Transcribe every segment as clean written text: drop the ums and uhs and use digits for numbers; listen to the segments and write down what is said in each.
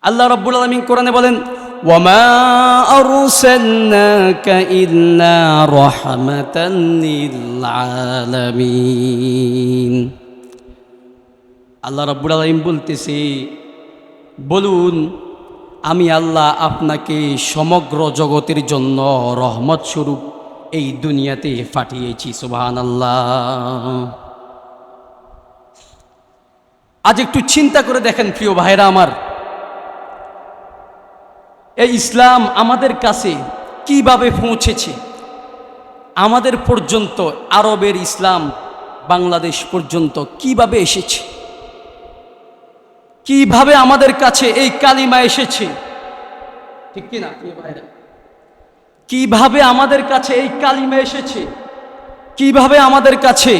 আল্লাহ রাব্বুল আলামিন কোরআনে বলেন, ওয়ামা আরসালনাকা ইল্লা রাহমাতান লিল আলামিন। আল্লাহ রাব্বুল আলামিন বলতেছে, বলুন আমি আল্লাহ আপনাকে সমগ্র জগতের জন্য রহমত স্বরূপ এই দুনিয়াতে পাঠিয়েছি। সুবহানাল্লাহ। আজ একটু চিন্তা করে দেখেন প্রিয় ভাইরা আমার, এই ইসলাম আমাদের কাছে কিভাবে পৌঁছেছে, আমাদের পর্যন্ত আরবের ইসলাম বাংলাদেশ পর্যন্ত কিভাবে এসেছে, কিভাবে আমাদের কাছে এই কালিমা এসেছে, ঠিক কিনা প্রিয় ভাইরা? কিভাবে আমাদের কাছে এই কালিমা এসেছে, কিভাবে আমাদের কাছে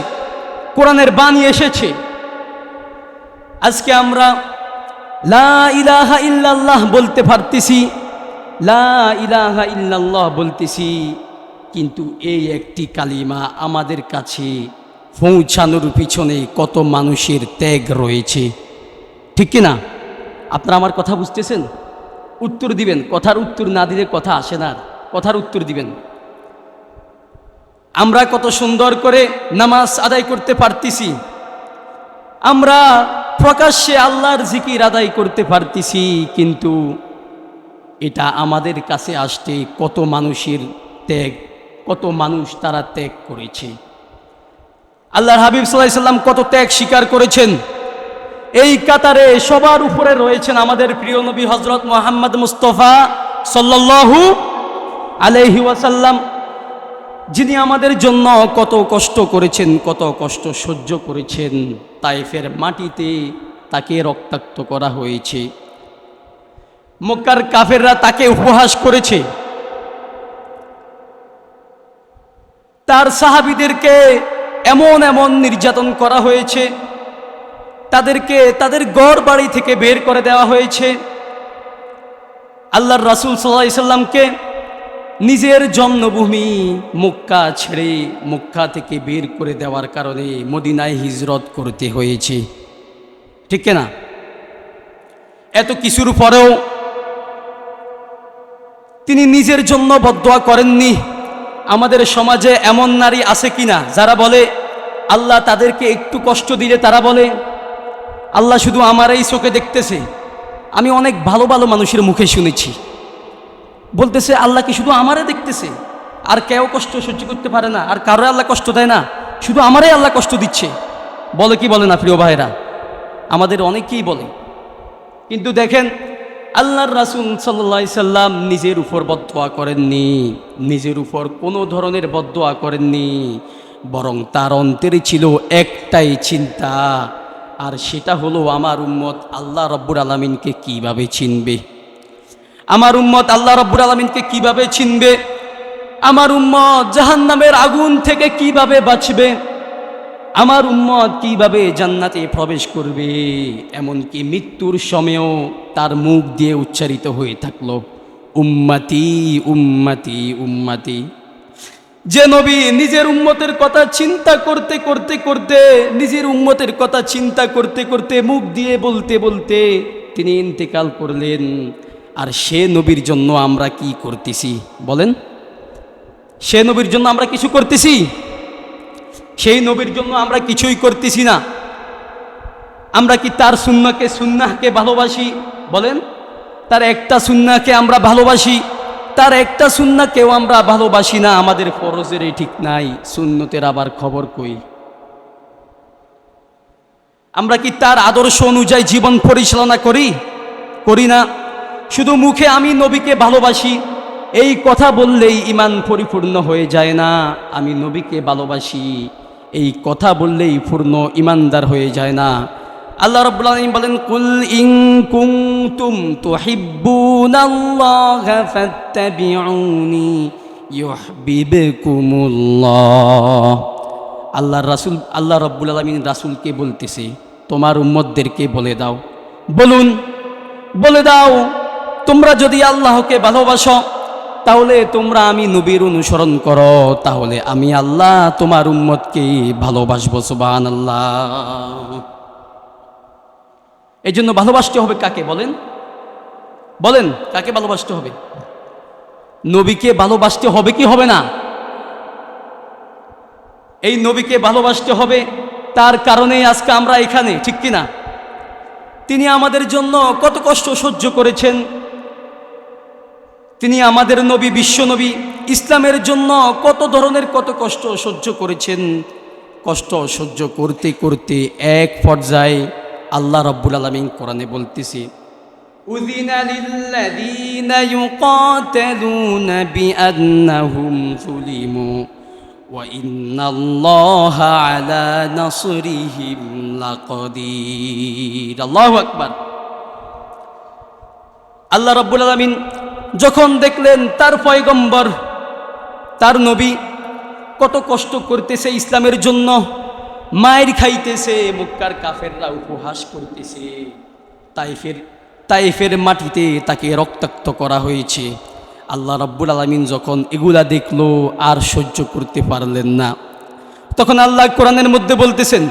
কোরআনের বাণী এসেছে। আজকে আমরা লা ইলাহা ইল্লাল্লাহ বলতে পারতেছি, লা ইলাহা ইল্লাল্লাহ বলতেছি, কিন্তু এই একটি কালিমা আমাদের কাছে পৌঁছানোর পিছনে কত মানুষের ত্যাগ রয়েছে, ঠিক কিনা? আপনারা আমার কথা বুঝতেছেন? উত্তর দিবেন, কথার উত্তর না দিলে কথা আসে না, কথার উত্তর দিবেন। আমরা কত সুন্দর করে নামাজ আদায় করতে পারতেছি, আমরা প্রকাশ্যে আল্লাহর জিকির আদায় করতে পারতেছি, কিন্তু এটা আমাদের কাছে আসতে কত মানুষের ত্যাগ, কত মানুষ তারা ত্যাগ করেছে। আল্লাহর হাবিব সাল্লাল্লাহু আলাইহি সাল্লাম কত ত্যাগ স্বীকার করেছেন। এই কাতারে সবার উপরে রয়েছেন আমাদের প্রিয় নবী হযরত মুহাম্মদ মুস্তাফা সাল্লাল্লাহু আলাইহি ওয়াসাল্লাম, যিনি আমাদের জন্য কত কষ্ট করেছেন, কত কষ্ট সহ্য করেছেন। তায়েফের মাটিতে তাকে রক্তাক্ত করা হয়েছে, মক্কার কাফেররা তাকে উপহাস করেছে, তার সাহাবীদেরকে এমন এমন নির্যাতন করা হয়েছে, তাদেরকে তাদের ঘর বাড়ি থেকে বের করে দেওয়া হয়েছে। আল্লাহর রাসূল সাল্লাল্লাহু আলাইহি সাল্লামকে নিজের জন্মভূমি মক্কা ছেড়ে মক্কা থেকে বের করে দেওয়ার কারণে মদিনায় হিজরত করতে হয়েছে, ঠিক না? এত কিছুর পরেও তিনি নিজের জন্য বদদোয়া করেননি। আমাদের সমাজে এমন নারী আছে কিনা যারা বলে আল্লাহ তাদেরকে একটু কষ্ট দিলে তারা বলে আল্লাহ শুধু আমার এই চোখে দেখতেছে? আমি অনেক ভালো ভালো মানুষের মুখে শুনেছি বলতেছে আল্লাহ কি শুধু আমারে দেখতেছে, আর কেউ কষ্ট সহ্য করতে পারে না, আর কারো আল্লাহ কষ্ট দেয় না, শুধু আমারই আল্লাহ কষ্ট দিচ্ছে। বলে কি বলে না প্রিয় ভাইরা? আমাদের অনেকেই বলে। কিন্তু দেখেন আল্লাহর রাসূল সাল্লাল্লাহু আলাইহি সাল্লাম নিজের উপর বদদোয়া করেননি, নিজের উপর কোনো ধরনের বদদোয়া করেননি, বরং তার অন্তরে ছিল একটাই চিন্তা, আর সেটা হলো আমার উম্মত আল্লাহ রাব্বুল আলামিনকে কিভাবে চিনবে, আমার উম্মত আল্লাহ রাব্বুল আলামিনকে কিভাবে চিনবে, আমার উম্মত জাহান্নামের আগুন থেকে কিভাবে বাঁচবে, আমার উম্মত কিভাবে জান্নাতে প্রবেশ করবে। এমনকি মৃত্যুর সময়ও তার মুখ দিয়ে উচ্চারিত হয়ে থাকলো উম্মতি উম্মতি উম্মতি। যে নবী নিজের উম্মতের কথা চিন্তা করতে করতে করতে, নিজের উম্মতের কথা চিন্তা করতে করতে, মুখ দিয়ে বলতে বলতে তিনি ইন্তেকাল করলেন, আর সে নবীর জন্য আমরা কি করতেছি বলেন? সে নবীর জন্য আমরা কিছু করতেছি? সেই নবীর জন্য আমরা কিছুই করতেছি না। আমরা কি তার সুন্নাহকে ভালোবাসি বলেন? তার একটা সুন্নাহকে আমরা ভালোবাসি, তার একটা সুন্নাহকেও আমরা ভালোবাসি না। আমাদের ফরজের ঠিক নাই, সুন্নতের আবার খবর কই? আমরা কি তার আদর্শ অনুযায়ী জীবন পরিচালনা করি না? শুধু মুখে আমি নবীকে ভালোবাসি এই কথা বললেই ঈমান পরিপূর্ণ হয়ে যায় না। আমি নবীকে ভালোবাসি এই কথা বললেই পূর্ণ ঈমানদার হয়ে যায় না। আল্লাহ রাব্বুল আলামিন বলেন, কুল ইন কুনতুম তুহিব্বুনাল্লাহা ফাত্তাবিউনি ইউহিব্বুকুমুল্লাহ। আল্লাহ রাব্বুল আলামিন রাসূলকে বলতেছে, তোমার উম্মতদেরকে বলে দাও, বলে দাও তোমরা যদি আল্লাহকে ভালোবাসো তাহলে তোমরা আমি নবীর অনুসরণ করো, তাহলে আমি আল্লাহ তোমার উম্মতকে ভালোবাসবো। সুবহানাল্লাহ। এই জন্য ভালোবাসতে হবে কাকে বলেন? বলেন কাকে ভালোবাসতে হবে? নবীকে ভালোবাসতে হবে কি হবে না? এই নবীকে ভালোবাসতে হবে, তার কারণেই আজকে আমরা এখানে, ঠিক কিনা? তিনি আমাদের জন্য কত কষ্ট সহ্য করেছেন। তিনি আমাদের নবী, বিশ্ব নবী, ইসলামের জন্য কত ধরনের কত কষ্ট সহ্য করেছেন। কষ্ট সহ্য করতে করতে এক পর্যায়ে আল্লাহ রাব্বুল আলামিন কোরআনে বলতেছে, উযিনা লিল্লাযীনা ইউকাতালুনা বিআন্নাহুম যুলিমু ওয়া ইন্নাল্লাহা আলা নাসরিহিম লাকাদির। আল্লাহু আকবার। আল্লাহ রাব্বুল আলামিন যখন দেখলেন তার পয়গম্বর, তার নবী কত কষ্ট করতেছে ইসলামের জন্য, মায়ের খাইতেছে, মক্কার কাফেররা উপহাস করতেছে, তাইফের মাটিতে তাকে রক্তাক্ত করা হয়েছে। আল্লাহ রাব্বুল আলামিন যখন এগুলা দেখলো আর সহ্য করতে পারলেন না, তখন আল্লাহ কোরআনের মধ্যে বলতেছেন,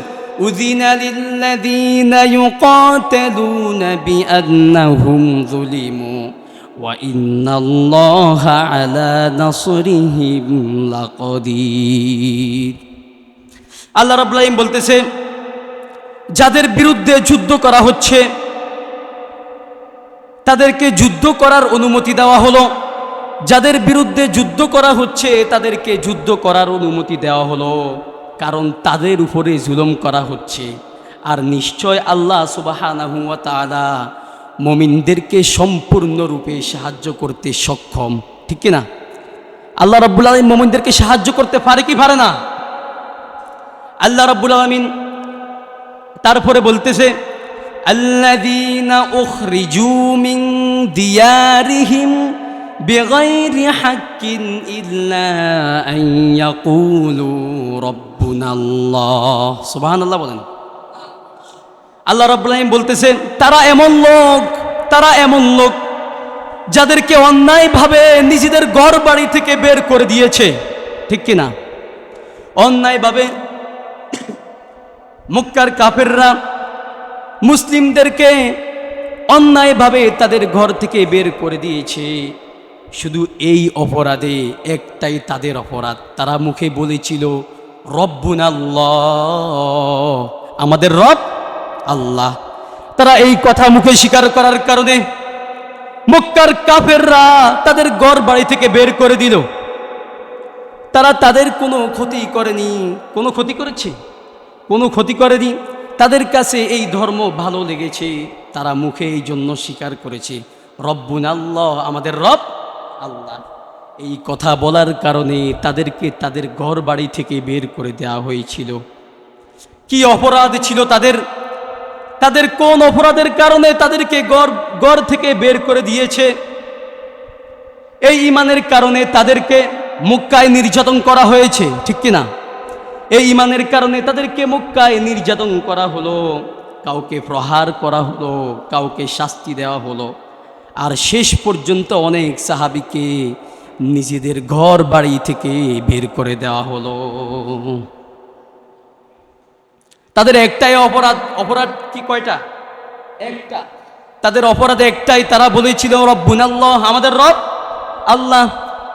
উযিনা লিল্লাযীনা ইউকাতালুনা বিআন্নাহুম যুলিমু ওয়া ইন্নাল্লাহা আলা নাসরিহিম লাকাদির। আল্লাহ রাব্বুল আলামিন বলতেছে, যাদের বিরুদ্ধে যুদ্ধ করা হচ্ছে তাদেরকে যুদ্ধ করার অনুমতি দেওয়া হলো। যাদের বিরুদ্ধে যুদ্ধ করা হচ্ছে তাদেরকে যুদ্ধ করার অনুমতি দেওয়া হলো, কারণ তাদের উপরে জুলুম করা হচ্ছে। আর নিশ্চয় আল্লাহ সুবহানাহু ওয়া তাআলা মুমিনদেরকে সম্পূর্ণরূপে সাহায্য করতে সক্ষম, ঠিক কি না? আল্লাহ রাব্বুল আলামিন মুমিনদেরকে সাহায্য করতে পারে কি পারে না? আল্লাহ রাব্বুল আলামিন তারপরে বলতেছে, আল্লাযীনা উখরিজু মিন দিয়ারিহিম বিগাইরি হাক্কিন ইল্লা আন ইয়াকুলু রাব্বুনাল্লাহ। সুবহানাল্লাহ বলেন। আল্লাহ রাব্বুল আলামিন বলতেছেন, তারা এমন লোক যাদেরকে অন্যায়ভাবে নিজেদের ঘর বাড়ি থেকে বের করে দিয়েছে, ঠিক কি না? অন্যায়ভাবে মক্কার কাফেররা মুসলিমদেরকে অন্যায়ভাবে তাদের ঘর থেকে বের করে দিয়েছে। শুধু এই অপরাধে একটাই তাদের অপরাধ, তারা মুখে বলেছিল রব্বুনাল্লাহ, আমাদের রব আল্লাহ। তারা এই কথা মুখে স্বীকার করার কারণে মক্কার কাফেররা তাদের ঘর বাড়ি থেকে বের করে দিল। তারা তাদের কোনো ক্ষতি করেনি। কোনো ক্ষতি করেছে? কোনো ক্ষতি করেনি। তাদের কাছে এই ধর্ম ভালো লেগেছে, তারা মুখে এই জন্য স্বীকার করেছে রব্বুনাল্লাহ, আমাদের রব আল্লাহ। এই কথা বলার কারণে তাদেরকে তাদের ঘর বাড়ি থেকে বের করে দেওয়া হয়েছিল। কি অপরাধ ছিল তাদের? তাদের কোন অপরাধের কারণে তাদেরকে ঘর থেকে বের করে দিয়েছে? এই ঈমানের কারণে তাদেরকে মক্কায় নির্যাতন করা হয়েছে, ঠিক কিনা? এই ঈমানের কারণে তাদেরকে মক্কায় নির্যাতন করা হলো, কাউকে প্রহার করা হলো, কাউকে শাস্তি দেওয়া হলো, আর শেষ পর্যন্ত অনেক সাহাবীকে নিজেদের ঘর বাড়ি থেকে বের করে দেওয়া হলো। তাদের একটাই অপরাধ কি কয়টা? একটা। তাদের অপরাধ একটাই, তারা বলেছিল রব্বুনাল্লাহ, আমাদের রব আল্লাহ।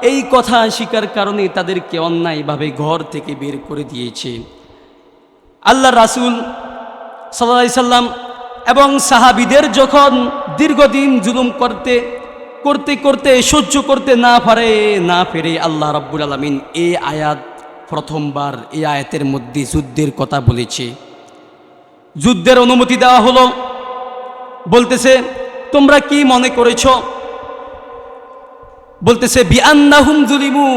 এই কথা স্বীকার কারণে তাদেরকে অন্যায়ভাবে ঘর থেকে বের করে দিয়েছে। আল্লাহ রাসূল সাল্লাল্লাহু আলাইহি সাল্লাম এবং সাহাবীদের যখন দীর্ঘদিন জুলুম করতে করতে সহ্য করতে না পেরে আল্লাহ রাব্বুল আলামিন এই আয়াত প্রথমবার এই আয়াতের মধ্যে যুদ্ধের কথা বলেছে। যুদ্ধের অনুমতি দেওয়া হলো। বলতেছে, তোমরা কি মনে করেছ? বলতেছে বিআন্নাহুম যুলিমু,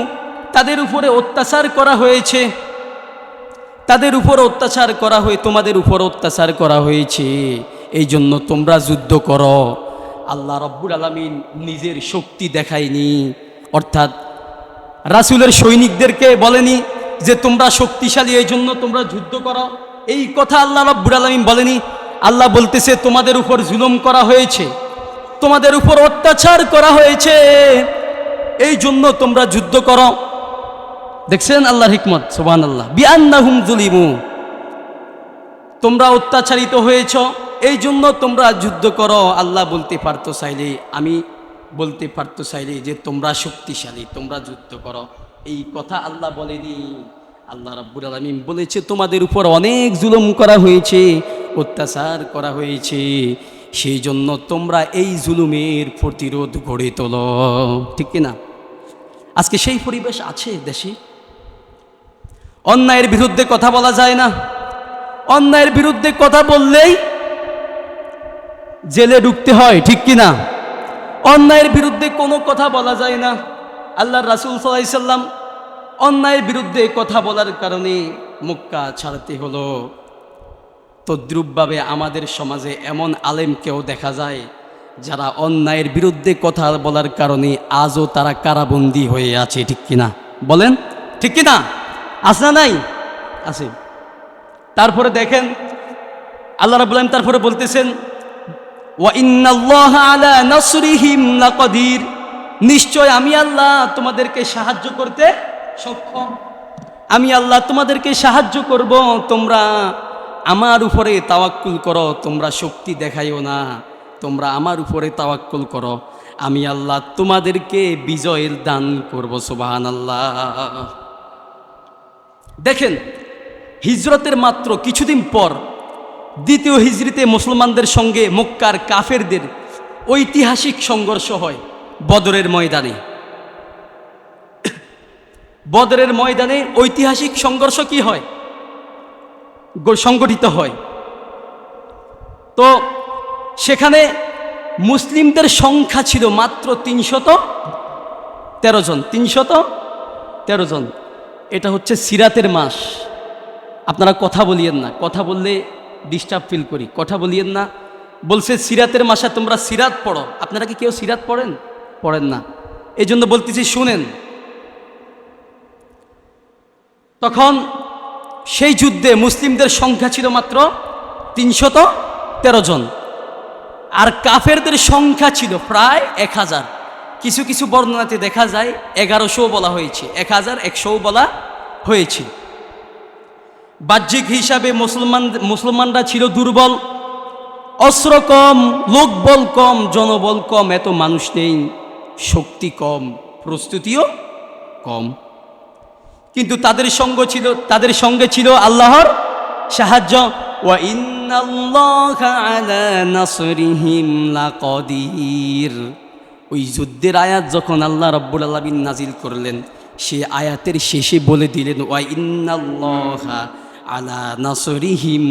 তাদের উপরে অত্যাচার করা হয়েছে, তাদের উপর অত্যাচার করা হয়ে তোমাদের উপর অত্যাচার করা হয়েছে, এই জন্য তোমরা যুদ্ধ করো। আল্লাহ রাব্বুল আলামিন নিজের শক্তি দেখায়নি, অর্থাৎ রাসূলের সৈনিকদেরকে বলেনি যে তোমরা শক্তিশালী এই জন্য তোমরা যুদ্ধ করো, এই কথা আল্লাহ রাব্বুল আলামিন বলেনি। আল্লাহ বলতেছে তোমাদের উপর জুলুম করা হয়েছে, তোমাদের উপর অত্যাচার করা হয়েছে, এই জন্য তোমরা যুদ্ধ করো। দেখছেন আল্লাহর হিকমত, সুবহানাল্লাহ। বিআন্নাহুম যুলিমু, তোমরা অত্যাচারিত হয়েছ, এই জন্য তোমরা যুদ্ধ করো। আল্লাহ বলতে পারতো চাইলে আমি বলতে পারতো চাইলে যে তোমরা শক্তিশালী, তোমরা যুদ্ধ করো, এই কথা আল্লাহ বলেনি। আল্লাহ রাব্বুল আলামিন বলেছে তোমাদের উপর অনেক জুলুম করা হয়েছে, অত্যাচার করা হয়েছে, সেই জন্য তোমরা এই জুলুমের প্রতিরোধ গড়ে তোলো। ঠিক কিনা? আজকে সেই পরিবেশ আছে দেশে। অন্যায়ের বিরুদ্ধে কথা বলা যায় না, অন্যায়ের বিরুদ্ধে কথা বললেই জেলে ঢুকতে হয়। ঠিক কিনা? অন্যায়ের বিরুদ্ধে কোনো কথা বলা যায় না। আল্লাহর রাসূল সাল্লাল্লাহু আলাইহি সাল্লাম অন্যায়ের বিরুদ্ধে কথা বলার কারণে মক্কা ছাড়তে হলো। তদ্রূপভাবে আমাদের সমাজে এমন আলেমকেও দেখা যায় যারা অন্যায়ের বিরুদ্ধে কথা বলার কারণে আজও তারা কারাবন্দী হয়ে আছে। ঠিক কিনা বলেন? ঠিক কিনা? আছে না নাই? আছে। তারপরে দেখেন আল্লাহ রাব্বুল আলামিন তারপরে বলতেছেন ওয়া ইন্নাল্লাহা আলা নাসরিহিম লাকাদির, নিশ্চয় আমি আল্লাহ তোমাদেরকে সাহায্য করতে সক্ষম। আমি আল্লাহ তোমাদেরকে সাহায্য করব, তোমরা আমার উপরে তাওয়াক্কুল করো, তোমরা শক্তি দেখাইও না, তোমরা আমার উপরে তাওয়াক্কুল করো, আমি আল্লাহ তোমাদেরকে বিজয়ের দান করব। সুবহানাল্লাহ। দেখেন হিজরতের মাত্র কিছুদিন পর দ্বিতীয় হিজরিতে মুসলমানদের সঙ্গে মক্কার কাফেরদের ঐতিহাসিক সংঘর্ষ হয় বদরের ময়দানে। বদরের ময়দানে ঐতিহাসিক সংঘর্ষ কি হয়? সংগঠিত হয়। তো সেখানে মুসলিমদের সংখ্যা ছিল মাত্র 313 জন। 313 জন। এটা হচ্ছে সিরাতের মাস। আপনারা কথা বলিয়েন না, কথা বললে ডিস্টার্ব ফিল করি, কথা বলিয়েন না। বলছে সিরাতের মাসে তোমরা সিরাত পড়ো। আপনারা কি কেউ সিরাত পড়েন? পড়েন না, এই জন্য বলতেছি শুনেন। তখন সেই যুদ্ধে মুসলিমদের সংখ্যা ছিল মাত্র 313 জন, আর কাফেরদের সংখ্যা ছিল প্রায় 1000। কিছু কিছু বর্ণনাতে দেখা যায় 1100 বলা হয়েছে, 1100 বলা হয়েছে। বাহ্যিক হিসাবে মুসলমানরা ছিল দুর্বল, অস্ত্র কম, লোকবল কম, জনবল কম, এত মানুষ নেই, শক্তি কম, প্রস্তুতিও কম। কিন্তু তাদের সঙ্গে ছিল আল্লাহর সাহায্য। ওয়া ইন্নাল্লাহা আলা নাসরিহিম লাকাদির। ওই যুদ্ধের আয়াত যখন আল্লাহ রাব্বুল আলামিন নাজিল করলেন, সে আয়াতের শেষে বলে দিলেন ওয়া ইন্নাল্লাহা আলা নাসরিহিম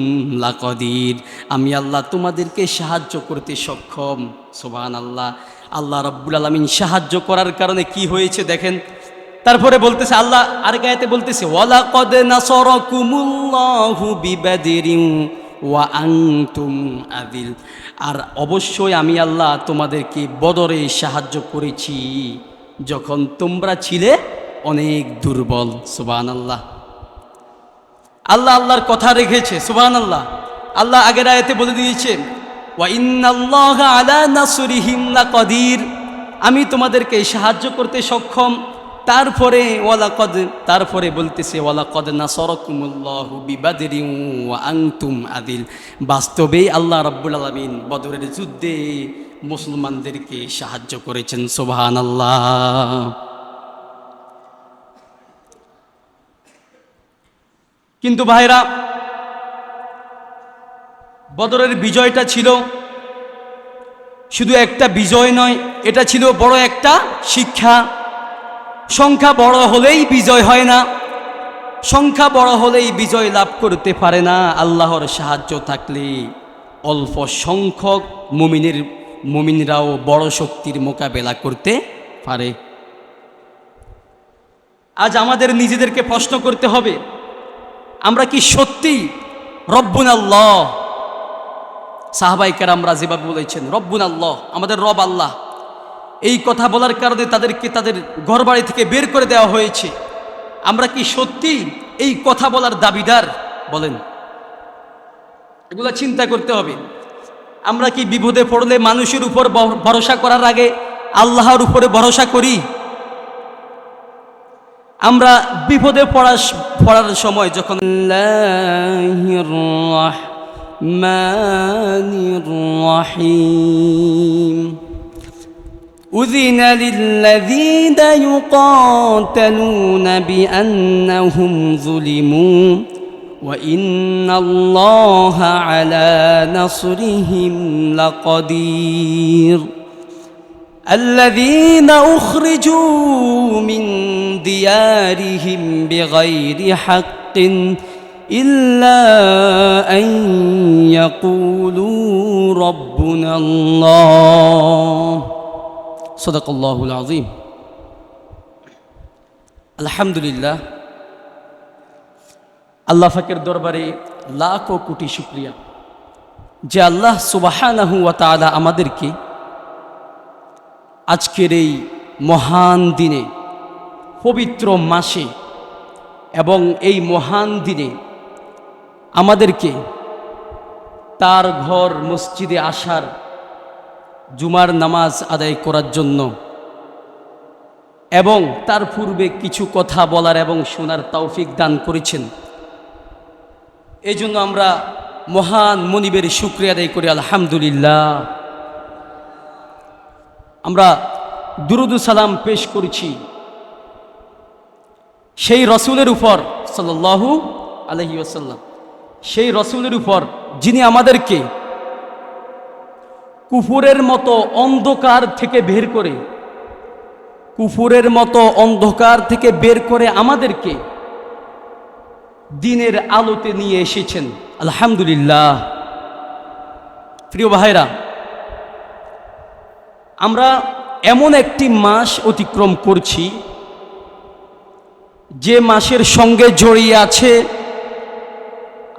লাকাদির, আমি আল্লাহ তোমাদেরকে সাহায্য করতে সক্ষম। সুবহানাল্লাহ। আল্লাহ রাব্বুল আলামিন সাহায্য করার কারণে কি হয়েছে দেখেন। তারপরে বলতেছে আল্লাহ আরেক আয়াতে বলতেছে ওয়ালাকাদ নাসারাকুমুল্লাহু বিবাদরিন ওয়া আনতুম আযিল, আর অবশ্যই আমি আল্লাহ তোমাদেরকে বদরে সাহায্য করেছি যখন তোমরা ছিলে অনেক দুর্বল। সুবহানাল্লাহ। আল্লাহ আল্লাহর কথা রেখেছে। সুবহানাল্লাহ। আল্লাহ আগের আয়াতে বলে দিয়েছে ওয়া ইন্নাল্লাহা আলা নাসরিহিম লাকাদির, আমি তোমাদেরকে সাহায্য করতে সক্ষম। তারপরে বলতেছে ওয়ালাকাদ নাসারাকুমুল্লাহু বিবাদরিন ওয়া আনতুম আযিল, বাস্তবেই আল্লাহ রাব্বুল আলামিন বদরের যুদ্ধে মুসলমানদেরকে সাহায্য করেছেন। সুবহানাল্লাহ। কিন্তু ভাইরা, বদরের বিজয়টা ছিল শুধু একটা বিজয় নয়, এটা ছিল বড় একটা শিক্ষা। সংখ্যা বড় হলেই বিজয় হয় না, সংখ্যা বড় হলেই বিজয় লাভ করতে পারে না। আল্লাহর সাহায্য থাকলে অল্প সংখ্যক মুমিনরাও বড় শক্তির মোকাবেলা করতে পারে। আজ আমাদের নিজেদেরকে প্রশ্ন করতে হবে, আমরা কি সত্যি রব্বুনাল্লাহ, সাহাবায়ে কেরামরা যেভাবে বলেছেন রব্বুনাল্লাহ, আমাদের রব আল্লাহ, এই কথা বলার কারণে তাদেরকে তাদের ঘরবাড়ি থেকে বের করে দেওয়া হয়েছে, আমরা কি সত্যি এই কথা বলার দাবিদার? বলেন, এগুলা চিন্তা করতে হবে। আমরা কি বিপদে পড়লে মানুষের উপর ভরসা করার আগে আল্লাহর উপরে ভরসা করি? আমরা বিপদে পড়ার সময় যখন আল্লাহুর রহমানির রহিম, أذن للذين يقاتلون بأنهم ظلموا وإن الله على نصرهم لقدير الذين أخرجوا من ديارهم بغير حق إلا أن يقولوا ربنا الله صدق الله العظيم الحمد لله আল্লাহ পাকের দরবারে লাখো কোটি শুকরিয়া যে আল্লাহ সুবহানাহু ওয়া তাআলা আমাদেরকে আজকের এই মহান দিনে পবিত্র মাসে এবং এই মহান দিনে আমাদেরকে তার ঘর মসজিদে আসার জুমার নামাজ আদায় করার জন্য এবং তার পূর্বে কিছু কথা বলার এবং শোনার তৌফিক দান করেছেন। এই জন্য আমরা মহান মনিবের শুকরিয়া আদায় করি আলহামদুলিল্লাহ। আমরা দুরুদ সালাম পেশ করেছি সেই রসুলের উপর সাল্লাল্লাহু আলাইহি ওয়াসাল্লাম, সেই রসুলের উপর যিনি আমাদেরকে কুফুরের মতো অন্ধকার থেকে বের করে, কুফুরের মতো অন্ধকার থেকে বের করে আমাদেরকে দিনের আলোতে নিয়ে এসেছেন আলহামদুলিল্লাহ। প্রিয় ভাইরা, আমরা এমন একটি মাস অতিক্রম করছি যে মাসের সঙ্গে জড়িয়ে আছে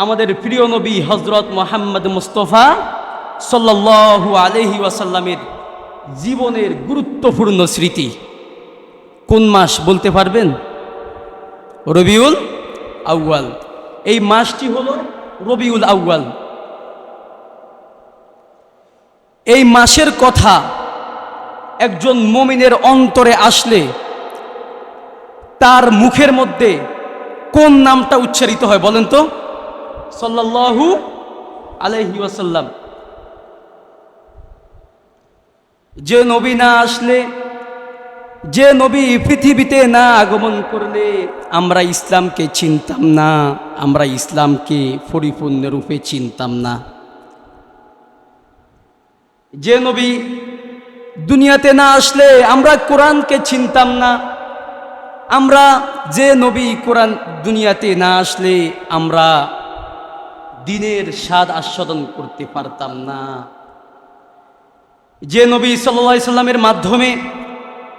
আমাদের প্রিয় নবী হযরত মুহাম্মদ মুস্তাফা সাল্লাল্লাহু আলাইহি ওয়াসাল্লামের জীবনের গুরুত্বপূর্ণ স্মৃতি। কোন মাস বলতে পারবেন? রবিউল আউয়াল। এই মাসটি হলো রবিউল আউয়াল। এই মাসের কথা একজন মুমিনের অন্তরে আসলে তার মুখের মধ্যে কোন নামটা উচ্চারিত হয় বলেন তো? সাল্লাল্লাহু আলাইহি ওয়াসাল্লাম। যে নবী না আসলে, যে নবী পৃথিবীতে না আগমন করলে আমরা ইসলামকে চিনতাম না, আমরা ইসলামকে পরিপূর্ণরূপে চিনতাম না। যে নবী দুনিয়াতে না আসলে আমরা কোরআনকে চিনতাম না, আমরা যে নবী কোরআন দুনিয়াতে না আসলে আমরা দ্বীনের স্বাদ আস্বাদন করতে পারতাম না। যে নবী সাল্লাল্লাহু আলাইহি সাল্লামের মাধ্যমে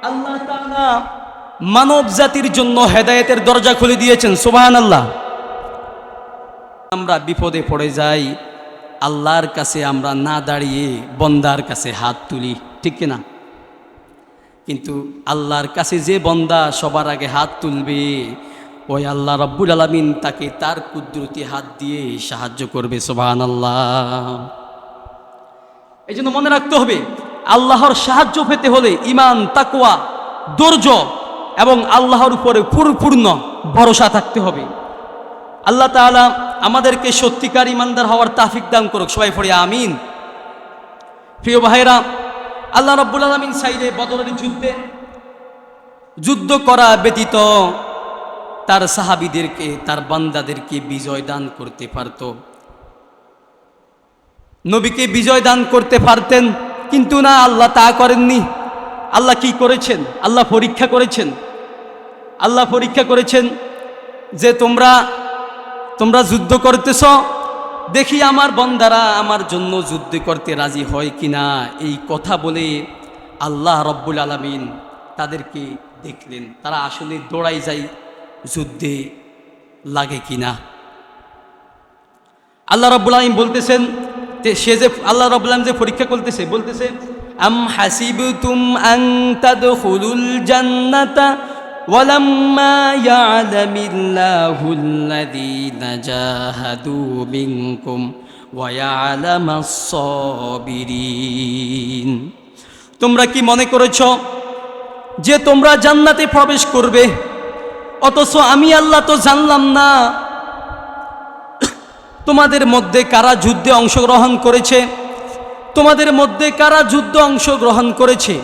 আল্লাহ তাআলা মানব জাতির জন্য হেদায়েতের দরজা খুলে দিয়েছেন, সুবহানাল্লাহ। আমরা বিপদে পড়ে যাই, আল্লাহর কাছে আমরা না দাঁড়িয়ে বন্দার কাছে হাত তুলি, ঠিক কিনা? কিন্তু আল্লাহর কাছে যে বন্দা সবার আগে হাত তুলবে, ওই আল্লাহ রাব্বুল আলামিন তাকে তার কুদরতি হাত দিয়ে সাহায্য করবে, সুবহানাল্লাহ। এই জন্য মনে রাখতে হবে, আল্লাহর সাহায্য পেতে হলে ঈমান, তাকওয়া, ধৈর্য এবং আল্লাহর উপরে পরিপূর্ণ ভরসা থাকতে হবে। আল্লাহ তাআলা আমাদেরকে সত্যিকার ঈমানদার হওয়ার তৌফিক দান করুক, সবাই পড়ি আমিন। প্রিয় ভাইরা, আল্লাহ রাব্বুল আলামিন চাইলে বদরের যুদ্ধে যুদ্ধ করা ব্যতীত তার সাহাবীদেরকে, তার বান্দাদেরকে বিজয় দান করতে পারত, নবীকে বিজয় দান করতে পারতেন, কিন্তু না, আল্লাহ তা করেননি। আল্লাহ কি করেছেন? আল্লাহ পরীক্ষা করেছেন। আল্লাহ পরীক্ষা করেছেন যে তোমরা যুদ্ধ করতেছ, দেখি আমার বন্দারা আমার জন্য যুদ্ধ করতে রাজি হয় কিনা। এই কথা বলে আল্লাহ রব্বুল আলামিন তাদেরকে দেখলেন তারা আসলে দৌড়াই যায়, যুদ্ধে লাগে কিনা। আল্লাহ রব্বুল আলামিন বলতেছেন, আল্লাহ রাব্বুল আলামিন যে পরীক্ষা করতেছে, বলতেছে আম হাসিবতুম আন তাদখুলুল জান্নাতা ওয়ালাম্মা ইয়ালামিল্লাহুল্লাযীনা জাহাদু মিনকুম ওয়া ইয়ালামাস সাবিরিন। তোমরা কি মনে করেছ যে তোমরা জান্নাতে প্রবেশ করবে, অথচ আমি আল্লাহ তো জানলাম না তোমাদের মধ্যে কারা যুদ্ধে অংশগ্রহণ করেছে, তোমাদের মধ্যে কারা যুদ্ধ অংশগ্রহণ করেছে,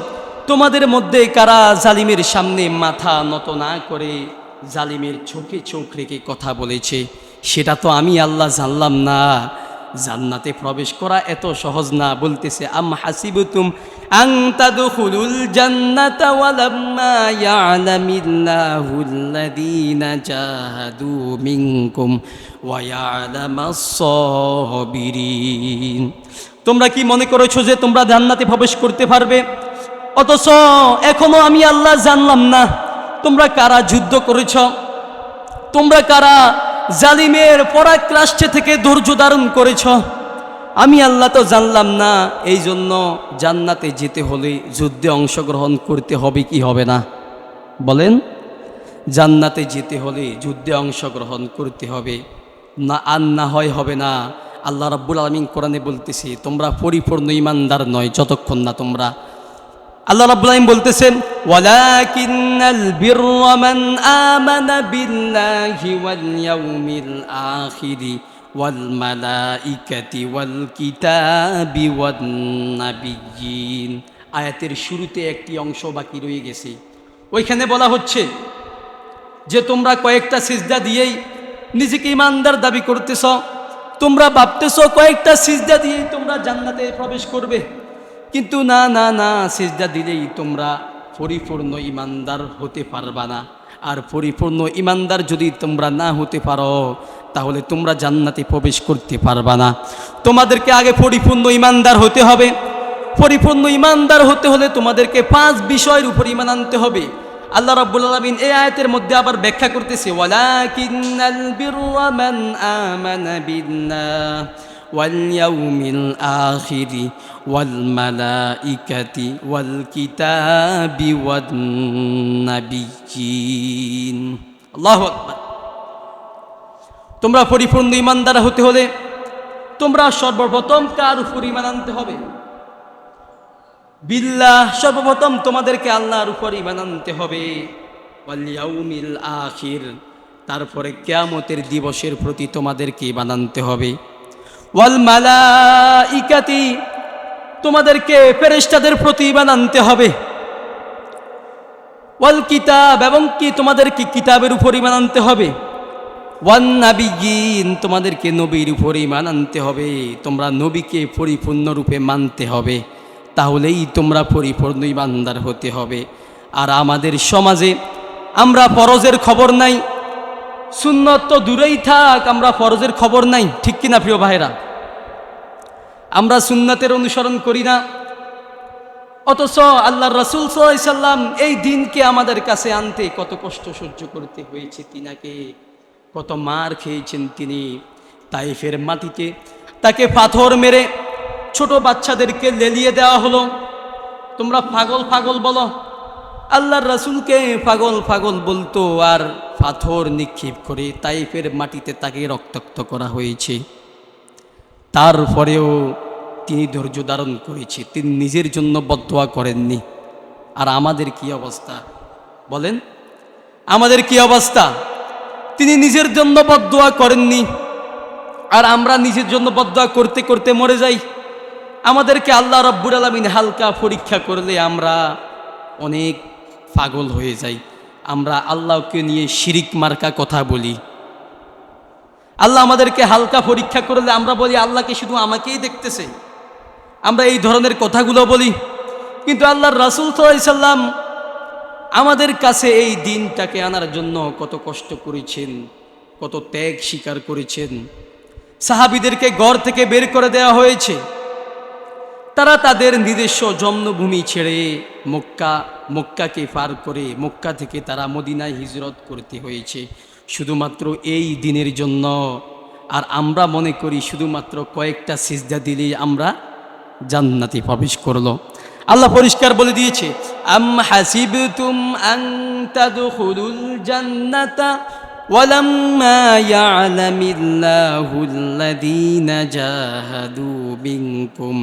তোমাদের মধ্যে কারা জালিমের সামনে মাথা নত না করে জালিমের চোখে চোখ রেখে কথা বলেছে, সেটা তো আমি আল্লাহ জানলাম না। জান্নাতে প্রবেশ করা এত সহজ না। বলতেছে আম হাসিবতুম আন তাদখুলুল জান্নাতা ওয়ালাম্মা ইয়ালামিল্লাহুল্লাযীনা জাহাদু মিনকুম ওয়া ইয়ালামাস সাবিরিন। তোমরা কি মনে করেছো যে তোমরা জান্নাতে প্রবেশ করতে পারবে? অথচ এখনো আমি আল্লাহ জানলাম না তোমরা কারা যুদ্ধ করেছ, তোমরা কারা জালিমের পরাক্রাষ্টে থেকে ধৈর্য ধারণ করেছ, আমি আল্লাহ তো জানলাম না। এই জন্য জান্নাতে যেতে হলে যুদ্ধে অংশগ্রহণ করতে হবে কি হবে না? বলেন, জান্নাতে যেতে হলে যুদ্ধে অংশগ্রহণ করতে হবে, না আর না হয় হবে না। আল্লাহ রাব্বুল আলামিন কোরআনে বলতেছে তোমরা পরিপূর্ণ ঈমানদার নয় যতক্ষণ না তোমরা, আল্লাহ রাব্বুল আলামিন বলতেছেন ওয়ালাকিন্নাল বিররা মান আমানা বিল্লাহি ওয়াল ইয়াউমিল আখিরি ওয়াল মালাইকাতি ওয়াল কিতাবি ওয়ান নাবিয়্যিন। আয়াতের শুরুতে একটি অংশ বাকি রয়ে গেছে। ওইখানে বলা হচ্ছে যে তোমরা কয়েকটা সিজদা দিয়েই নিজেকে ঈমানদার দাবি করতেছ, তোমরা ভাবতেছ কয়েকটা সিজদা দিয়েই তোমরা জান্নাতে প্রবেশ করবে, কিন্তু না না না, সিজদা দিলেই তোমরা পরিপূর্ণ ঈমানদার হতে পারবা না। আর পরিপূর্ণ ঈমানদার যদি তোমরা না হতে পারো তাহলে তোমরা জান্নাতে প্রবেশ করতে পারবা না। তোমাদেরকে আগে পরিপূর্ণ ঈমানদার হতে হবে। পরিপূর্ণ ঈমানদার হতে হলে তোমাদেরকে 5 বিষয়ের উপর ঈমান আনতে হবে। আল্লাহ রাব্বুল আলামিন এই আয়াতের মধ্যে আবার ব্যাখ্যা করতেছে ওয়ালাকিন্নাল বিররা মান আমানা বিল্লাহ ওয়াল ইয়াউমিল আখিরি ওয়াল মালাইকাতি ওয়াল কিতাবি ওয়ান নাবিয়্যিন। আল্লাহু আকবার। তোমরা পরিপূর্ণ ঈমানদার হতে হলে তোমরা সর্বপ্রথম কার উপর ঈমান আনতে হবে? বিল্লাহ, সর্বপ্রথম তোমাদেরকে আল্লাহর উপর ঈমান আনতে হবে। ওয়াল ইয়াউমিল আখির, তারপরে কিয়ামতের দিবসের প্রতি তোমাদেরকে ঈমান আনতে হবে। ওয়াল মালাইকাতি, তোমাদেরকে ফেরেশতাদের প্রতি ঈমান আনতে হবে। ওয়াল কিতাব, এবং কি তোমাদেরকে কিতাবের উপর ঈমান আনতে হবে। ওয়ান নাবিয়্যিন, তোমাদেরকে নবীর উপর ঈমান আনতে হবে। তোমরা নবীকে পরিপূর্ণরূপে মানতে হবে, তাহলেই তোমরা পরিপূর্ণ ঈমানদার হতে হবে। আর আমাদের সমাজে আমরা ফরজের খবর নাই, সুন্নত তো দূরেই থাক, আমরা ফরজের খবর নাই, ঠিক কিনা প্রিয় ভাইরা? আমরা সুন্নতের অনুসরণ করি না, অথচ আল্লাহর রাসূল সাল্লাল্লাহু আলাইহি সাল্লাম এই দিনকে আমাদের কাছে আনতে কত কষ্ট সহ্য করতে হয়েছে, তিনাকে কত মার খেয়েছেন তিনি। তাইফের মাটিতে তাকে পাথর মেরে ছোট বাচ্চাদেরকে লেলিয়ে দেওয়া হলো। তোমরা পাগল পাগল বলো, আল্লাহর রাসূলকে পাগল পাগল বলতো, আর পাথর নিক্ষেপ করে তাইফের মাটিতে তাকে রক্তাক্ত করা হয়েছে। তারপরেও তিনি ধৈর্য ধারণ করেছে, তিনি নিজের জন্য বদদোয়া করেননি। আর আমাদের কি অবস্থা বলেন, আমাদের কি অবস্থা? তিনি নিজের জন্য বদদোয়া করেননি, আর আমরা নিজের জন্য বদদোয়া করতে করতে মরে যাই। আমাদেরকে আল্লাহ রাব্বুল আলামিন হালকা পরীক্ষা করলে আমরা অনেক পাগল হয়ে যাই। আমরা আল্লাহকে নিয়ে শিরিক মার্কা কথা বলি। আল্লাহ আমাদেরকে হালকা পরীক্ষা করলে আমরা বলি আল্লাহকে শুধু আমাকেই দেখতেছে, আমরা এই ধরনের কথাগুলো বলি। কিন্তু আল্লাহর রাসূল সাল্লাল্লাহু আলাইহি সাল্লাম আমাদের কাছে এই দিনটাকে আনার জন্য কত কষ্ট করেছেন, কত ত্যাগ স্বীকার করেছেন। সাহাবীদেরকে ঘর থেকে বের করে দেওয়া হয়েছে, তারা তাদের নিজস্ব জন্মভূমি ছেড়ে মক্কাকে পার করে মক্কা থেকে তারা মদিনায় হিজরত করতে হয়েছে শুধুমাত্র এই দিনের জন্য। আর আমরা মনে করি শুধুমাত্র কয়েকটা সিজদা দিলেই আমরা জান্নাতে প্রবেশ করলো। আল্লাহ পরিষ্কার বলে দিয়েছে আম হাসিবতুম আন তাদখুলুল জান্নাতা ওয়ালাম্মা ইয়ালামিল্লাহুল্লাযীনা জাহাদু মিনকুম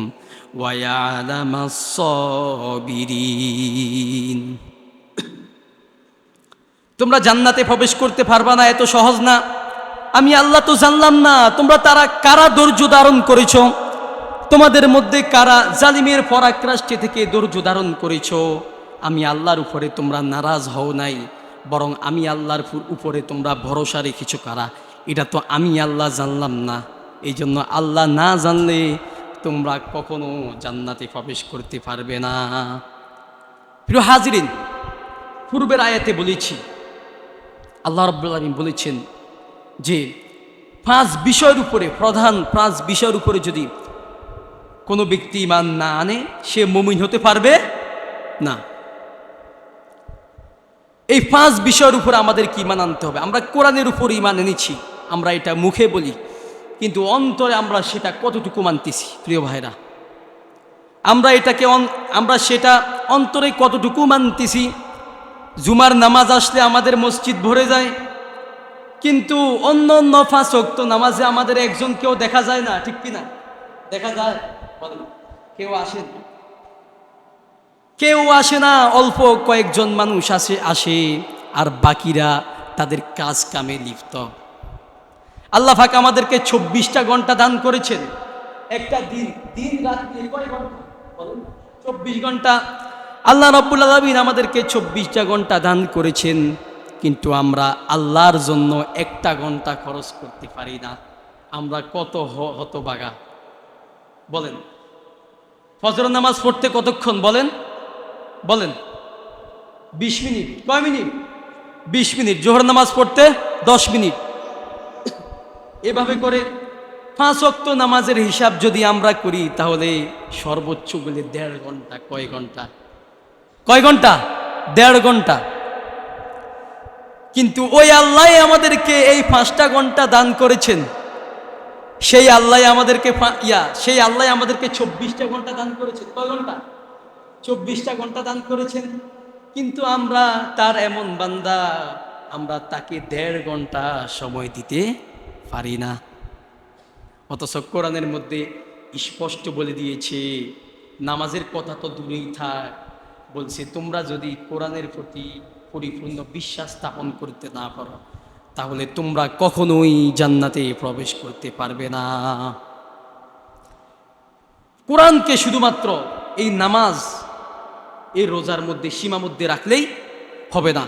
ওয়া ইয়ালামাস সাবিরিন। তোমরা জান্নাতে প্রবেশ করতে পারবা না, এত সহজ না। আমি আল্লাহ তো জানলাম না তোমরা তারা কারা ধৈর্য ধারণ করেছো, তোমাদের মধ্যে কারা জালিমের পরাক্রাষ্টে থেকে ধৈর্য ধারণ করেছ, আমি আল্লাহর উপরে তোমরা নারাজ হও নাই, বরং আমি আল্লাহর উপরে তোমরা ভরসা রেখেছ কারা, এটা তো আমি আল্লাহ জানলাম না। এই জন্য আল্লাহ না জানলে তোমরা কখনো জান্নাতে প্রবেশ করতে পারবে না। প্রিয় হাজিরিন, পূর্বের আয়াতে বলেছি আল্লাহ রাব্বুল আলামিন বলেছেন যে 5 বিষয়ের উপরে, প্রধান 5 বিষয়ের উপরে যদি কোনো ব্যক্তি ঈমান না আনে সে মুমিন হতে পারবে না। এই 5 বিষয়ের উপরে আমাদের কি ঈমান আনতে হবে? আমরা কোরআনের উপর ঈমান এনেছি, আমরা এটা মুখে বলি, কিন্তু অন্তরে আমরা সেটা কতটুকু মানতেছি? প্রিয় ভাইরা, আমরা সেটা অন্তরে কতটুকু মানতেছি? জুমার নামাজ আসলে আমাদের মসজিদ ভরে যায়, কিন্তু অন্য 5 ওয়াক্ত নামাজে আমাদের একজন কেউ দেখা যায় না, ঠিক কিনা? দেখা যায়? কেউ আসে না, অল্প কয়েকজন মানুষ আসে, আর বাকিরা তাদের কাজ কামে লিপ্ত। আল্লাহ পাক আমাদেরকে 24টা ঘন্টা দান করেছেন। একটা দিন রাত্রি কয় ঘন্টা? 24 ঘন্টা। আল্লাহ রাব্বুল আলামিন আমাদেরকে 24টা ঘন্টা দান করেছেন, কিন্তু আমরা আল্লাহর জন্য 1টা ঘন্টা খরচ করতে পারি না। আমরা কত হতভাগা বলেন। ফজর নামাজ পড়তে কতক্ষণ বলেন? 20 মিনিট। কয় মিনিট? 20 মিনিট। জোহর নামাজ পড়তে 10 মিনিট। এভাবে করে 5 ওয়াক্ত নামাজের হিসাব যদি আমরা করি তাহলে সর্বোচ্চ বলে 1.5 ঘন্টা। কয় ঘন্টা? 1.5 ঘন্টা। কিন্তু ওই আল্লাহ আমাদেরকে এই 5টা ঘন্টা দান করেছেন, সেই আল্লাহ আমাদেরকে 24টা ঘন্টা দান করেছেন। কয় ঘন্টা? 24টা ঘন্টা দান করেছেন। কিন্তু আমরা তার এমন বান্দা, আমরা তাকে 1.5 ঘন্টা সময় দিতে পারি না। অথচ কোরআনের মধ্যে স্পষ্ট বলে দিয়েছে, নামাজের কথা তো দূরেই থাক, বলছে তোমরা যদি কোরআনের প্রতি পরিপূর্ণ বিশ্বাস স্থাপন করতে না পারো তাহলে তোমরা কখনোই জান্নাতে প্রবেশ করতে পারবে না। কোরআনকে শুধুমাত্র এই নামাজ, এই রোজার মধ্যে সীমাবদ্ধ রাখলেই হবে না।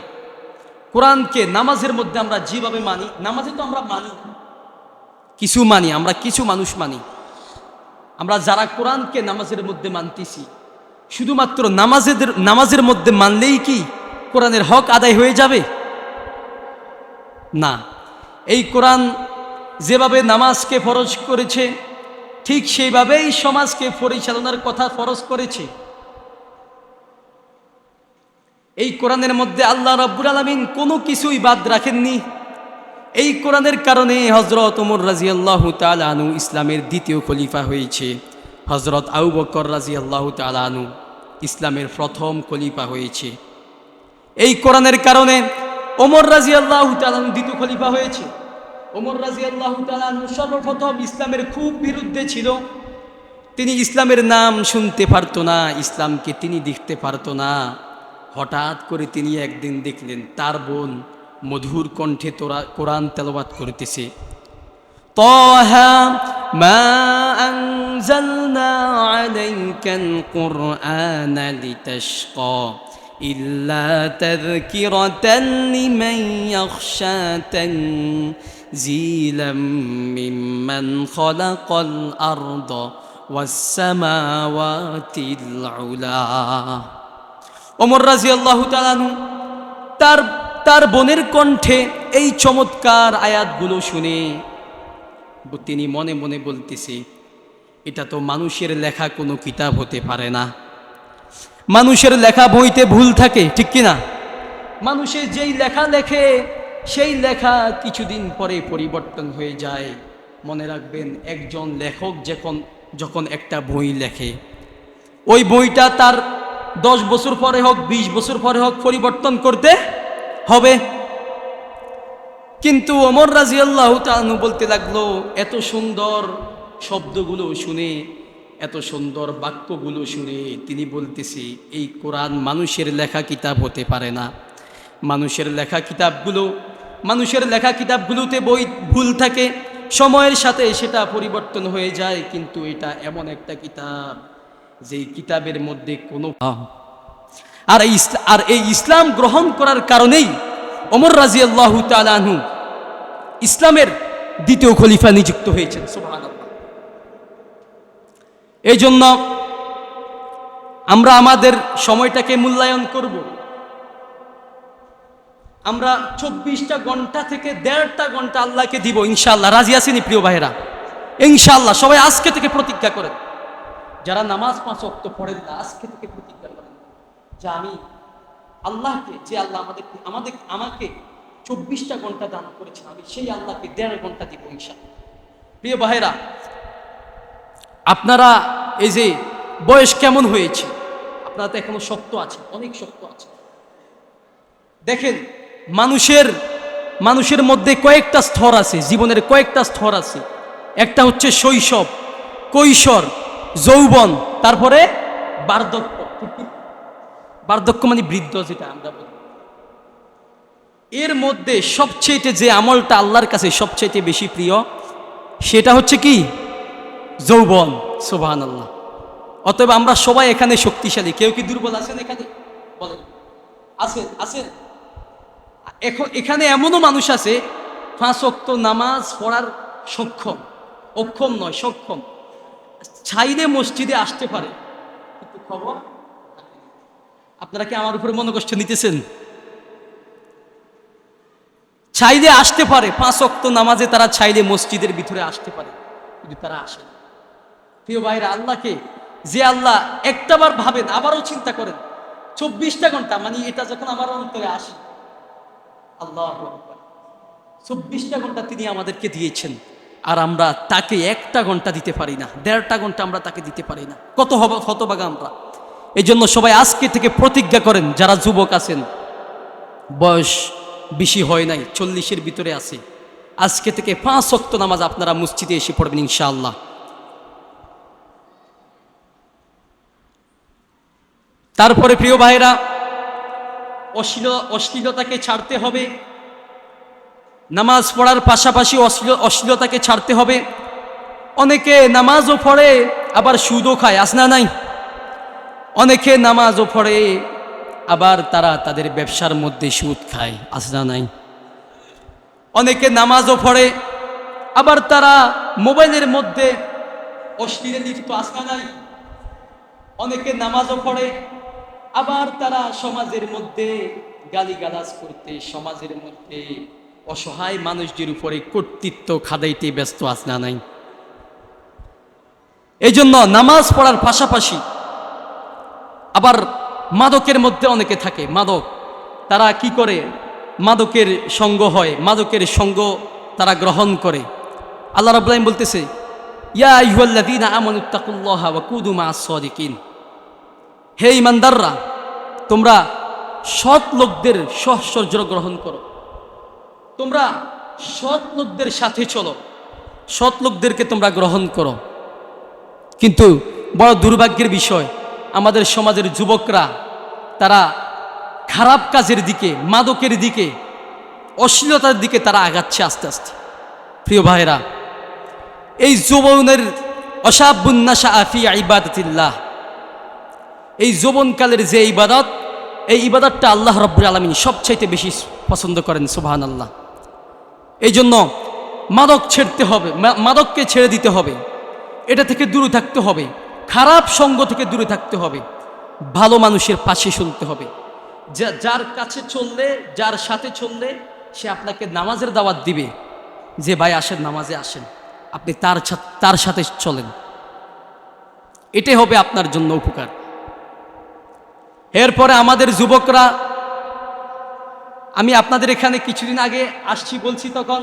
কোরআনকে নামাজের মধ্যে আমরা যেভাবে মানি, নামাজে তো আমরা মানি, কিছু মানি, আমরা কিছু মানুষ মানি। আমরা যারা কোরআনকে নামাজের মধ্যে মানতেছি, শুধুমাত্র নামাজের মধ্যে মানলেই কি কোরআনের হক আদায় হয়ে যাবে? না। এই কোরআন যেভাবে নামাজকে ফরজ করেছে, ঠিক সেইভাবেই সমাজকে পরিচালনার কথা ফরজ করেছে। এই কোরআনের মধ্যে আল্লাহ রাব্বুল আলামিন কোনো কিছুই বাদ রাখেননি। এই কোরআনের কারণে হযরত ওমর রাদিয়াল্লাহু তাআলা আনহু ইসলামের দ্বিতীয় খলিফা হয়েছে। হযরত আবু বকর রাদিয়াল্লাহু তাআলা আনহু ইসলামের প্রথম খলিফা হয়েছে। এই কোরআনের কারণে ওমর রাদিয়াল্লাহু তাআলা আনহু দ্বিতীয় খলিফা হয়েছে। ওমর রাদিয়াল্লাহু তাআলা আনহু সর্বপ্রথম ইসলামের খুব বিরুদ্ধে ছিল। তিনি ইসলামের নাম শুনতে পারতো না, ইসলামকে তিনি দেখতে পারতো না। হঠাৎ করে তিনি একদিন দেখলেন তার বোন মধুর কণ্ঠে কোরআন তেলাওয়াত করতেছে। তাহা মা আনজালনা আলাইকাল কুরআনা লিতাশকা ইল্লা তাযকিরাতান লিমান ইয়াখশা তানজিলাম মিম্মান খালাকাল আরদা ওয়াস সামাওয়াতিল উলা। ওমর রাদিয়াল্লাহু তাআলা আনহু তার বোনের কণ্ঠে এই চমৎকার আয়াতগুলো শুনে তিনি মনে মনে বলতেছে, এটা তো মানুষের লেখা কোনো কিতাব হতে পারে না। মানুষের লেখা বইতে ভুল থাকে, ঠিক কিনা? মানুষের যেই লেখা লেখে সেই লেখা কিছুদিন পরে পরিবর্তন হয়ে যায়। মনে রাখবেন, একজন লেখক যখন একটা বই লেখে, ওই বইটা তার 10 বছর পরে হোক, 20 বছর পরে হোক, পরিবর্তন করতে হবে। কিন্তু ওমর রাদিয়াল্লাহু তাআলা বলতে লাগলো, এত সুন্দর শব্দগুলো শুনে, এত সুন্দর বাক্যগুলো শুনে তিনি বলতেছে, এই কোরআন মানুষের লেখা কিতাব হতে পারে না। মানুষের লেখা কিতাবগুলোতে বই ভুল থাকে, সময়ের সাথে সেটা পরিবর্তন হয়ে যায়, কিন্তু এটা এমন একটা কিতাব যেই কিতাবের মধ্যে কোনো আর এই ইসলাম গ্রহণ করার কারণেই ওমর রাদিয়াল্লাহু তাআলা আনহু ইসলামের দ্বিতীয় খলিফা নিযুক্ত হয়েছেন। সুবহানাল্লাহ। এই জন্য আমরা আমাদের সময়টাকে মূল্যায়ন করব। আমরা 24টা ঘন্টা থেকে 1.5টা ঘন্টা আল্লাহকে দিব ইনশাআল্লাহ। রাজি আছেন প্রিয় ভাইরা? ইনশাআল্লাহ সবাই আজকে থেকে প্রতিজ্ঞা করেন। যারা নামাজ 5 ওয়াক্ত পড়েন না, আজকে থেকে প্রতিজ্ঞা করেন যে আমি আল্লাহকে, যে আল্লাহ আমাকে 24টা ঘন্টা দান করেছেন, আমি সেই আল্লাহকে 1.5 ঘন্টা দিব ইনশাআল্লাহ। প্রিয় ভাইরা, আপনারা এই যে বয়স কেমন হয়েছে, আপনারা তো এখনো শক্ত আছে, অনেক শক্ত আছে। দেখেন, মানুষের মধ্যে কয়েকটা স্তর আছে, জীবনের কয়েকটা স্তর আছে। একটা হচ্ছে শৈশব, কৈশোর, যৌবন, তারপরে বার্ধক্য। বার্ধক্য মানে বৃদ্ধ, যেটা আমরা বলি। এর মধ্যে সবচেয়ে যে আমলটা আল্লাহর কাছে সবচেয়ে বেশি প্রিয়, সেটা হচ্ছে কি? যৌবন। সুবহানাল্লাহ। অতএব আমরা সবাই এখানে শক্তিশালী। কেউ কি দুর্বল আছেন এখানে? বলেন, আছেন? এখানে এমনও মানুষ আছে 5 ওয়াক্ত নামাজ পড়ার সক্ষম, চাইলে মসজিদে আসতে পারে, কিন্তু খবর। আপনারা কি আমার উপরে মনোকষ্ট নিতেছেন? চাইলে আসতে পারে, 5 ওয়াক্ত নামাজে তারা চাইলে মসজিদের ভিতরে আসতে পারে, কিন্তু তারা আসে না। প্রিয় ভাইরা, আল্লাহকে, যে আল্লাহ একটাবার ভাবেন, আবারও চিন্তা করেন, 24টা ঘন্টা, মানে এটা যখন আমার অন্তরে আসে, আল্লাহু আকবার, 24টা ঘন্টা তিনি আমাদেরকে দিয়েছেন, আর আমরা তাকে 1টা ঘন্টা দিতে পারি না, 1.5টা ঘন্টা আমরা তাকে দিতে পারি না। কত হতভাগা আমরা। এই জন্য সবাই আজকে থেকে প্রতিজ্ঞা করেন, যারা যুবক আছেন, বয়স বেশি হয় নাই, 40-এর ভিতরে আছে, আজকে থেকে 5 ওয়াক্ত নামাজ আপনারা মসজিদে এসে পড়বেন ইনশাআল্লাহ। তারপরে প্রিয় ভাইরা, অশ্লীলতাকে ছাড়তে হবে। নামাজ পড়ার পাশাপাশি অশ্লীলতাকে ছাড়তে হবে। অনেকে নামাজও পড়ে আবার সুদও খায়, আছে না নাই? অনেকে নামাজও পড়ে আবার তারা তাদের ব্যবসার মধ্যে সুদ খায়, আছে না নাই? অনেকে নামাজও পড়ে আবার তারা মোবাইলের মধ্যে অশ্লীলে লিপ্ত, আছে না নাই? অনেকে নামাজও পড়ে আবার তারা সমাজের মধ্যে গালিগালাজ করতে, সমাজের মধ্যে অসহায় মানুষদের উপরে কর্তৃত্ব খাদাইতে ব্যস্ত, আছে না নাই? এই জন্য নামাজ পড়ার পাশাপাশি আবার মাদকের মধ্যে অনেকে থাকে। মাদক, তারা কি করে? মাদকের সঙ্গ হয়, মাদকের সঙ্গ তারা গ্রহণ করে। আল্লাহ রাব্বুল আলামিন বলতেছে, ইয়া আইয়ুহাল্লাযীনা আমানুত্তাকুল্লাহা ওয়া কুনু মা'আস সাদিকিন। হে ঈমানদাররা, তোমরা সৎ লোকদের সাহচর্য গ্রহণ করো, তোমরা সৎ লোকদের সাথে চলো, সৎ লোকদেরকে তোমরা গ্রহণ করো। কিন্তু বড় দুর্ভাগ্যের বিষয়, আমাদের সমাজের যুবকরা তারা খারাপ কাজের দিকে, মাদকের দিকে, অশ্লীলতার দিকে তারা আগাচ্ছে আস্তে আস্তে। প্রিয় ভাইরা, এই যৌবনের অশাবুন নাশাআ ফি ইবাদাতিল্লাহ, এই যৌবনকালের যে ইবাদত, এই ইবাদতটা আল্লাহ রাব্বুল আলামিন সবচাইতে বেশি পছন্দ করেন। সুবহানাল্লাহ। এই জন্য মাদক ছেড়তে হবে, মাদককে ছেড়ে দিতে হবে, এটা থেকে দূরে থাকতে হবে, খারাপ সঙ্গ থেকে দূরে থাকতে হবে, ভালো মানুষের পাশে শুনতে হবে। যার কাছে চললে, যার সাথে চললে সে আপনাকে নামাজের দাওয়াত দিবে, যে ভাই আসেন, নামাজে আসেন, আপনি তার সাথে চলেন, এটাই হবে আপনার জন্য উপকার। এরপরে আমাদের যুবকরা, আমি আপনাদের এখানে কিছুদিন আগে আসছি বলছি, তখন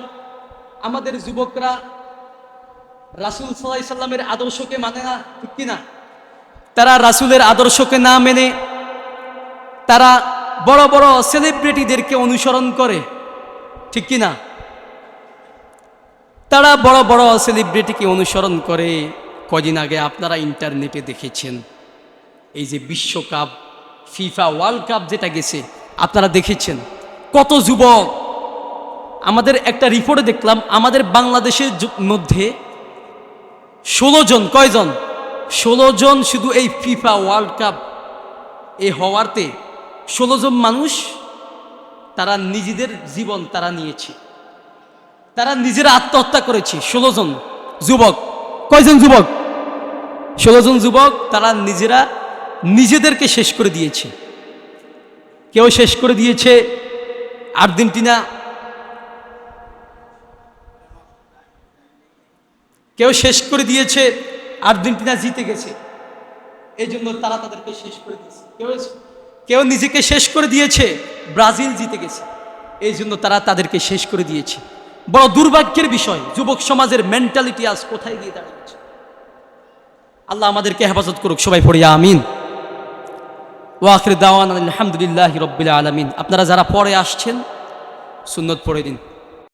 আমাদের যুবকরা রাসূল সাল্লাল্লাহু আলাইহি সাল্লামের আদর্শকে মানে না, ঠিক কিনা? তারা রাসূলের আদর্শকে না মেনে তারা বড় বড় সেলিব্রিটিদেরকে অনুসরণ করে, ঠিক কিনা? তারা বড় বড় সেলিব্রিটিকে অনুসরণ করে। কদিন আগে আপনারা ইন্টারনেটে দেখেছেন, এই যে বিশ্বকাপ, ফিফা ওয়ার্ল্ড কাপ যেটা গেছে, আপনারা দেখেছেন কত যুবক আমাদের একটা রিপোর্টে দেখলাম আমাদের বাংলাদেশের মধ্যে 16 জন, কয়জন? 16 জন শুধু এই ফিফা ওয়ার্ল্ড কাপ হওয়াতে 16 জন মানুষ তারা নিজেদের জীবন তারা নিয়েছে, তারা নিজেরা আত্মহত্যা করেছে। 16 জন যুবক, কয়জন যুবক? 16 জন যুবক তারা নিজেরা নিজেদেরকে শেষ করে দিয়েছে। কেউ শেষ করে দিয়েছে আর্জেন্টিনা, কেউ শেষ করে দিয়েছে আর্জেন্টিনা জিতে গেছে, এই জন্য তারা তাদেরকে শেষ করে দিয়েছে। কেউ নিজেকে শেষ করে দিয়েছে ব্রাজিল জিতে গেছে, এই জন্য তারা তাদেরকে শেষ করে দিয়েছে। বড় দুর্ভাগ্যের বিষয়, যুবক সমাজের মেন্টালিটি আজ কোথায় গিয়ে দাঁড়িয়েছে। আল্লাহ আমাদেরকে হেফাজত করুক, সবাই পড়ি আমিন। ওয়া আখির দাওয়ানা আলহামদুলিল্লাহি রাব্বিল আলামিন। আপনারা যারা পরে আসছেন সুন্নত পড়ে দিন।